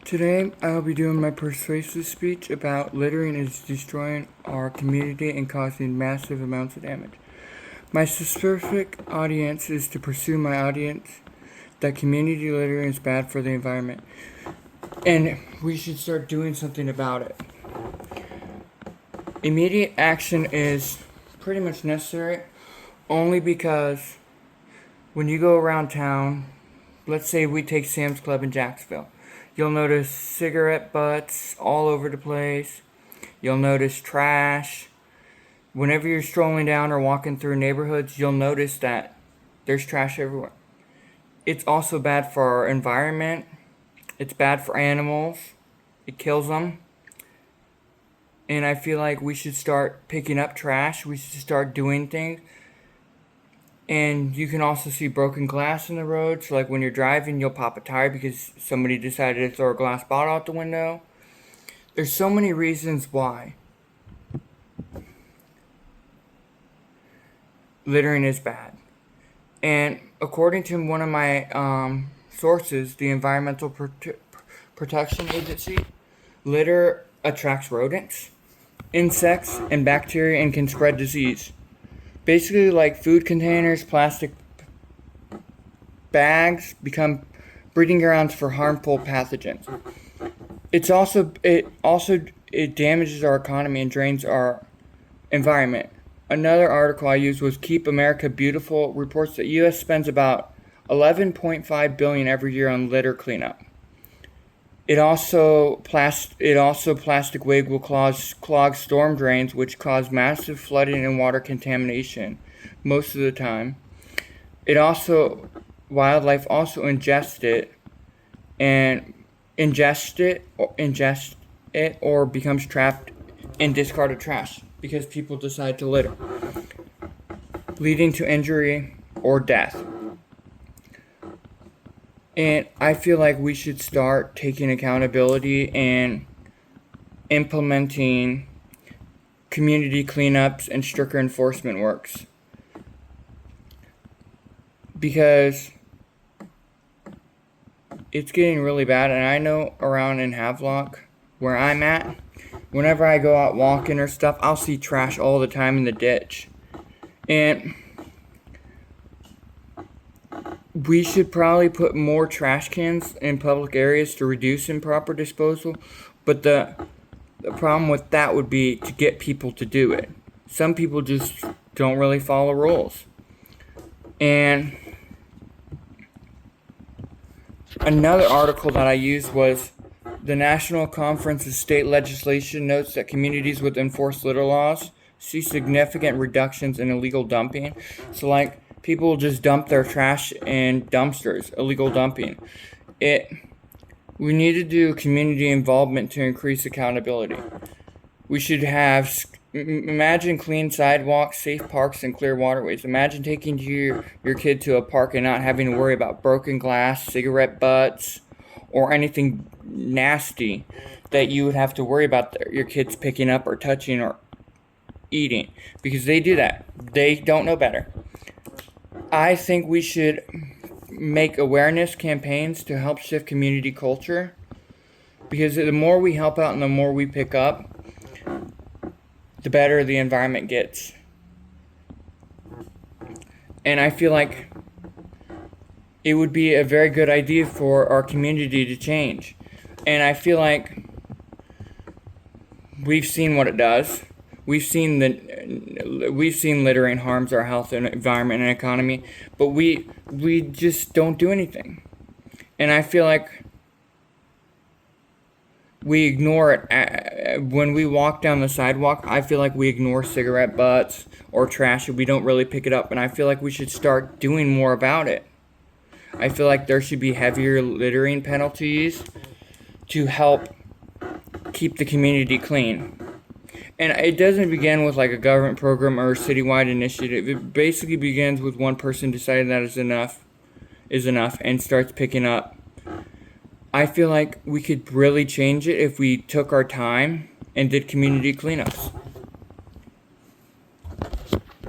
Today, I'll be doing my persuasive speech about littering is destroying our community and causing massive amounts of damage. My specific audience is to pursue my audience that community littering is bad for the environment, and we should start doing something about it. Immediate action is pretty much necessary only because when you go around town, let's say we take Sam's Club in Jacksonville, you'll notice cigarette butts all over the place. You'll notice trash. Whenever you're strolling down or walking through neighborhoods, you'll notice that there's trash everywhere. It's also bad for our environment. It's bad for animals. It kills them. And I feel like we should start picking up trash. We should start doing things. And you can also see broken glass in the road. So like when you're driving, you'll pop a tire because somebody decided to throw a glass bottle out the window. There's so many reasons why littering is bad. And according to one of my sources, the Environmental Protection Agency, litter attracts rodents, insects, and bacteria and can spread disease. Basically, like food containers, plastic bags become breeding grounds for harmful pathogens. It damages our economy and drains our environment. Another article I used was Keep America Beautiful, reports that U.S. spends about $11.5 billion every year on litter cleanup. Plastic waste will clog storm drains, which cause massive flooding and water contamination most of the time. Wildlife also ingest it or becomes trapped in discarded trash because people decide to litter, leading to injury or death. And I feel like we should start taking accountability and implementing community cleanups and stricter enforcement works. Because it's getting really bad, and I know around in Havelock, where I'm at, whenever I go out walking or stuff, I'll see trash all the time in the ditch. And we should probably put more trash cans in public areas to reduce improper disposal, but the problem with that would be to get people to do it. Some people just don't really follow rules. And another article that I used was the National Conference of State Legislation notes that communities with enforced litter laws see significant reductions in illegal dumping. So like, people just dump their trash in dumpsters, illegal dumping. We need to do community involvement to increase accountability. We should imagine clean sidewalks, safe parks, and clear waterways. Imagine taking your kid to a park and not having to worry about broken glass, cigarette butts, or anything nasty that you would have to worry about your kids picking up or touching or eating. Because they do that. They don't know better. I think we should make awareness campaigns to help shift community culture, because the more we help out and the more we pick up, the better the environment gets. And I feel like it would be a very good idea for our community to change. And I feel like we've seen what it does. We've seen littering harms our health and environment and economy, but we just don't do anything. And I feel like we ignore it. When we walk down the sidewalk, I feel like we ignore cigarette butts or trash and we don't really pick it up. And I feel like we should start doing more about it. I feel like there should be heavier littering penalties to help keep the community clean. And it doesn't begin with like a government program or a citywide initiative. It basically begins with one person deciding that is enough and starts picking up. I feel like we could really change it if we took our time and did community cleanups.